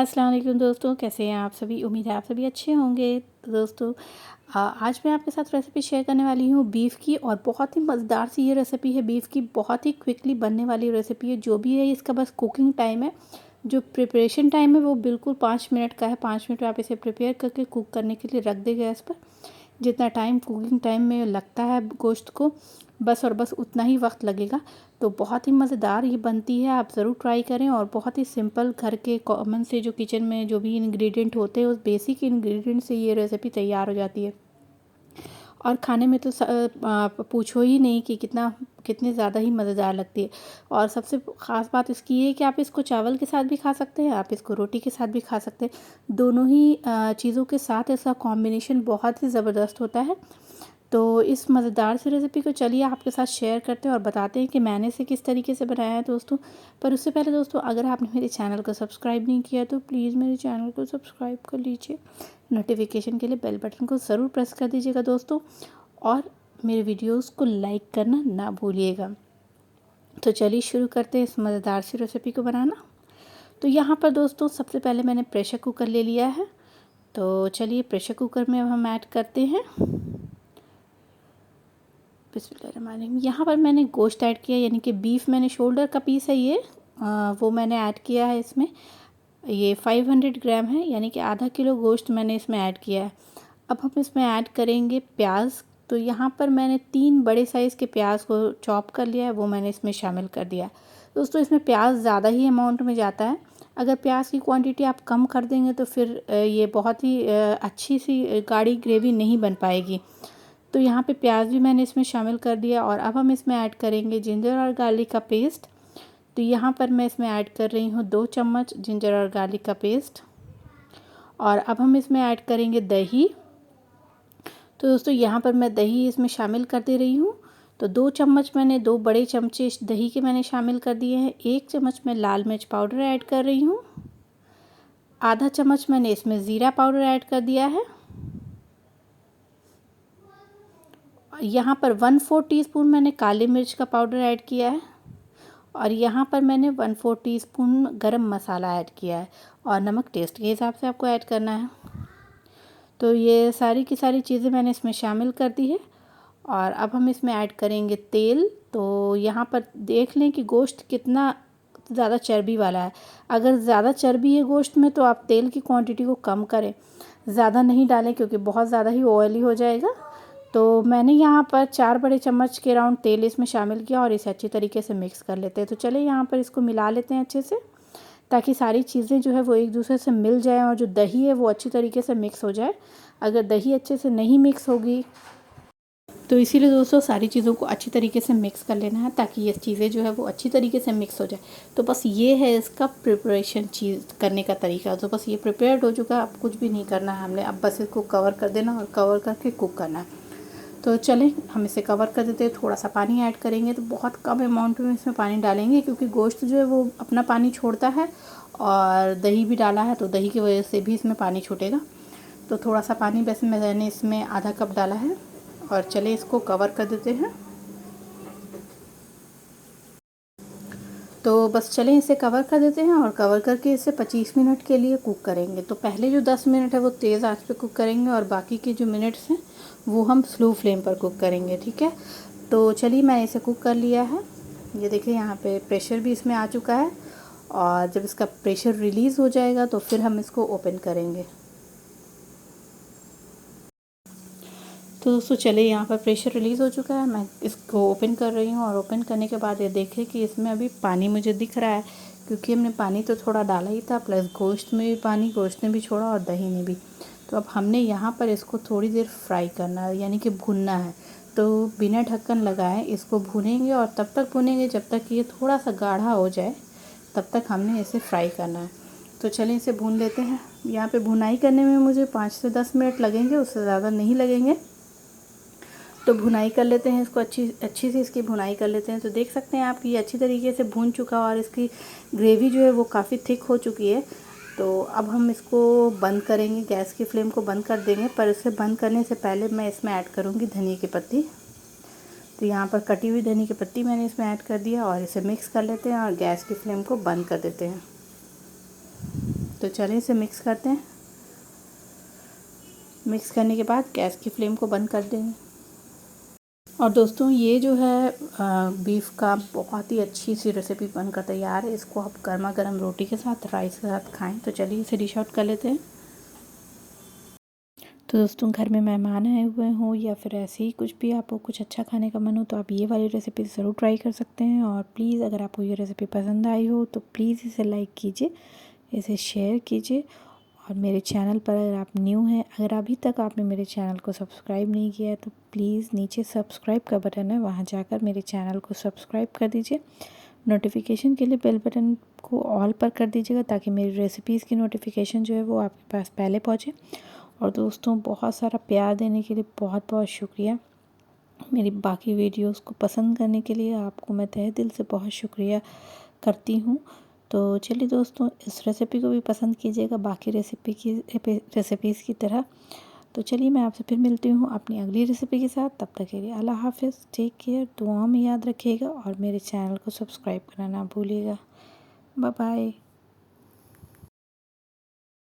अस्सलाम वालेकुम दोस्तों, कैसे हैं आप सभी। उम्मीद है आप सभी अच्छे होंगे। तो दोस्तों आज मैं आपके साथ रेसिपी शेयर करने वाली हूँ बीफ़ की, और बहुत ही मज़ेदार सी ये रेसिपी है बीफ़ की। बहुत ही क्विकली बनने वाली रेसिपी है। जो भी है इसका बस कुकिंग टाइम है, जो प्रिपरेशन टाइम है वो बिल्कुल 5 मिनट का है। 5 मिनट में आप इसे प्रिपेयर करके कुक करने के लिए रख दें गैस पर। जितना टाइम कुकिंग टाइम में लगता है गोश्त को, बस और बस उतना ही वक्त लगेगा। तो बहुत ही मज़ेदार ये बनती है, आप ज़रूर ट्राई करें। और बहुत ही सिंपल घर के कॉमन से जो किचन में जो भी इंग्रेडिएंट होते हैं उस बेसिक इंग्रेडिएंट से ये रेसिपी तैयार हो जाती है। और खाने में तो आप पूछो ही नहीं कि कितनी ज़्यादा ही मज़ेदार लगती है। और सबसे ख़ास बात इसकी ये है कि आप इसको चावल के साथ भी खा सकते हैं, आप इसको रोटी के साथ भी खा सकते हैं। दोनों ही चीज़ों के साथ इसका कॉम्बिनेशन बहुत ही ज़बरदस्त होता है। तो इस मज़ेदार सी रेसिपी को चलिए आपके साथ शेयर करते हैं और बताते हैं कि मैंने इसे किस तरीके से बनाया है दोस्तों। पर उससे पहले दोस्तों, अगर आपने मेरे चैनल को सब्सक्राइब नहीं किया तो प्लीज़ मेरे चैनल को सब्सक्राइब कर लीजिए। नोटिफिकेशन के लिए बेल बटन को ज़रूर प्रेस कर दीजिएगा दोस्तों, और मेरे वीडियोस को लाइक करना ना भूलिएगा। तो चलिए शुरू करते हैं इस मज़ेदार सी रेसिपी को बनाना। तो यहाँ पर दोस्तों सबसे पहले मैंने प्रेशर कुकर ले लिया है। तो चलिए प्रेशर कुकर में अब हम ऐड करते हैं बिस्मिल्लाहिर्रहमानिर्रहीम। यहाँ पर मैंने गोश्त ऐड किया, यानी कि बीफ मैंने शोल्डर का पीस है ये, वो मैंने ऐड किया है इसमें। ये 500 ग्राम है, यानी कि आधा किलो गोश्त मैंने इसमें ऐड किया है। अब हम इसमें ऐड करेंगे प्याज। तो यहाँ पर मैंने 3 बड़े साइज़ के प्याज को चॉप कर लिया है, वो मैंने इसमें शामिल कर दिया है। दोस्तों इसमें प्याज ज़्यादा ही अमाउंट में जाता है। अगर प्याज की क्वांटिटी आप कम कर देंगे तो फिर ये बहुत ही अच्छी सी गाढ़ी ग्रेवी नहीं बन पाएगी। तो यहाँ पे प्याज भी मैंने इसमें शामिल कर दिया। और अब हम इसमें ऐड करेंगे जिंजर और गार्लिक का पेस्ट। तो यहाँ पर मैं इसमें ऐड कर रही हूँ 2 चम्मच जिंजर और गार्लिक का पेस्ट। और अब हम इसमें ऐड करेंगे दही। तो दोस्तों यहाँ पर मैं दही इसमें शामिल कर दे रही हूँ। तो 2 चम्मच मैंने 2 बड़े चमचे दही के मैंने शामिल कर दिए हैं। 1 चम्मच मैं लाल मिर्च पाउडर ऐड कर रही हूँ। आधा चम्मच मैंने इसमें ज़ीरा पाउडर ऐड कर दिया है। यहाँ पर 1/4 टीस्पून मैंने काली मिर्च का पाउडर ऐड किया है। और यहाँ पर मैंने 1/4 टीस्पून गरम मसाला ऐड किया है। और नमक टेस्ट के हिसाब से आपको ऐड करना है। तो ये सारी की सारी चीज़ें मैंने इसमें शामिल कर दी है। और अब हम इसमें ऐड करेंगे तेल। तो यहाँ पर देख लें कि गोश्त कितना ज़्यादा चर्बी वाला है। अगर ज़्यादा चर्बी है गोश्त में तो आप तेल की क्वांटिटी को कम करें, ज़्यादा नहीं डालें क्योंकि बहुत ज़्यादा ही ऑयली हो जाएगा। तो मैंने यहाँ पर 4 बड़े चम्मच के राउंड तेल इसमें शामिल किया और इसे अच्छी तरीके से मिक्स कर लेते हैं। तो चलिए यहाँ पर इसको मिला लेते हैं अच्छे से, ताकि सारी चीज़ें जो है वो एक दूसरे से मिल जाएं और जो दही है वो अच्छी तरीके से मिक्स हो जाए। अगर दही अच्छे से नहीं मिक्स होगी तो इसीलिए दोस्तों सारी चीज़ों को अच्छी तरीके से मिक्स कर लेना है, ताकि ये चीज़ें जो है वो अच्छी तरीके से मिक्स हो जाए। तो बस ये है इसका प्रिपरेशन चीज़ करने का तरीका। तो बस ये प्रिपेयर्ड हो चुका है, अब कुछ भी नहीं करना है हमने। अब बस इसको कवर कर देना और कवर करके कुक करना है। तो चलें हम इसे कवर कर देते हैं। थोड़ा सा पानी ऐड करेंगे, तो बहुत कम अमाउंट में इसमें पानी डालेंगे क्योंकि गोश्त जो है वो अपना पानी छोड़ता है। और दही भी डाला है तो दही की वजह से भी इसमें पानी छूटेगा। तो थोड़ा सा पानी वैसे मैंने इसमें आधा कप डाला है। और चले इसको कवर कर देते हैं। तो बस चलें इसे कवर कर देते हैं और कवर करके इसे 25 मिनट के लिए कुक करेंगे। तो पहले जो 10 मिनट है वो तेज़ आंच पे कुक करेंगे और बाकी के जो मिनट्स हैं वो हम स्लो फ्लेम पर कुक करेंगे, ठीक है। तो चलिए मैंने इसे कुक कर लिया है। ये देखिए यहाँ पे प्रेशर भी इसमें आ चुका है। और जब इसका प्रेशर रिलीज़ हो जाएगा तो फिर हम इसको ओपन करेंगे। तो दोस्तों चलिए यहाँ पर प्रेशर रिलीज़ हो चुका है। मैं इसको ओपन कर रही हूँ और ओपन करने के बाद ये देखें कि इसमें अभी पानी मुझे दिख रहा है, क्योंकि हमने पानी तो थोड़ा डाला ही था, प्लस गोश्त में भी पानी गोश्त ने भी छोड़ा और दही ने भी। तो अब हमने यहाँ पर इसको थोड़ी देर फ्राई करना है, यानी कि भूनना है। तो बिना ढक्कन लगाए इसको भूनेंगे और तब तक भूनेंगे जब तक ये थोड़ा सा गाढ़ा हो जाए, तब तक हमने इसे फ्राई करना है। तो चलिए इसे भून लेते हैं। यहाँ पे भुनाई करने में मुझे 5 से 10 मिनट लगेंगे, उससे ज़्यादा नहीं लगेंगे। तो भुनाई कर लेते हैं इसको, अच्छी सी इसकी भुनाई कर लेते हैं। तो देख सकते हैं आप ये अच्छी तरीके से भून चुका और इसकी ग्रेवी जो है वो काफ़ी थिक हो चुकी है। तो अब हम इसको बंद करेंगे, गैस की फ्लेम को बंद कर देंगे। पर इसे बंद करने से पहले मैं इसमें ऐड करूँगी धनिया की पत्ती। तो यहाँ पर कटी हुई धनिया की पत्ती मैंने इसमें ऐड कर दिया और इसे मिक्स कर लेते हैं और गैस की फ्लेम को बंद कर देते हैं। तो चलिए इसे मिक्स करते हैं। मिक्स करने के बाद गैस की फ्लेम को बंद कर देंगे। और दोस्तों ये जो है बीफ का बहुत ही अच्छी सी रेसिपी बनकर तैयार है। इसको आप गर्मा गर्म रोटी के साथ, राइस के साथ खाएं। तो चलिए इसे डिश आउट कर लेते हैं। तो दोस्तों घर में मेहमान आए हुए हों या फिर ऐसे ही कुछ भी आपको कुछ अच्छा खाने का मन हो तो आप ये वाली रेसिपी ज़रूर ट्राई कर सकते हैं। और प्लीज़ अगर आपको ये रेसिपी पसंद आई हो तो प्लीज़ इसे लाइक कीजिए, इसे शेयर कीजिए। और मेरे चैनल पर अगर आप न्यू हैं, अगर अभी तक आपने मेरे चैनल को सब्सक्राइब नहीं किया है तो प्लीज़ नीचे सब्सक्राइब का बटन है, वहाँ जाकर मेरे चैनल को सब्सक्राइब कर दीजिए। नोटिफिकेशन के लिए बेल बटन को ऑल पर कर दीजिएगा ताकि मेरी रेसिपीज़ की नोटिफिकेशन जो है वो आपके पास पहले पहुँचे। और दोस्तों बहुत सारा प्यार देने के लिए बहुत बहुत शुक्रिया। मेरी बाकी वीडियोस को पसंद करने के लिए आपको मैं तहे दिल से बहुत शुक्रिया करती हूँ। तो चलिए दोस्तों इस रेसिपी को भी पसंद कीजिएगा बाकी रेसिपीज़ की तरह। तो चलिए मैं आपसे फिर मिलती हूँ अपनी अगली रेसिपी के साथ। तब तक के लिए अल्लाह हाफ़िज़, टेक केयर, दुआ में याद रखिएगा और मेरे चैनल को सब्सक्राइब करना ना भूलिएगा। Bye bye.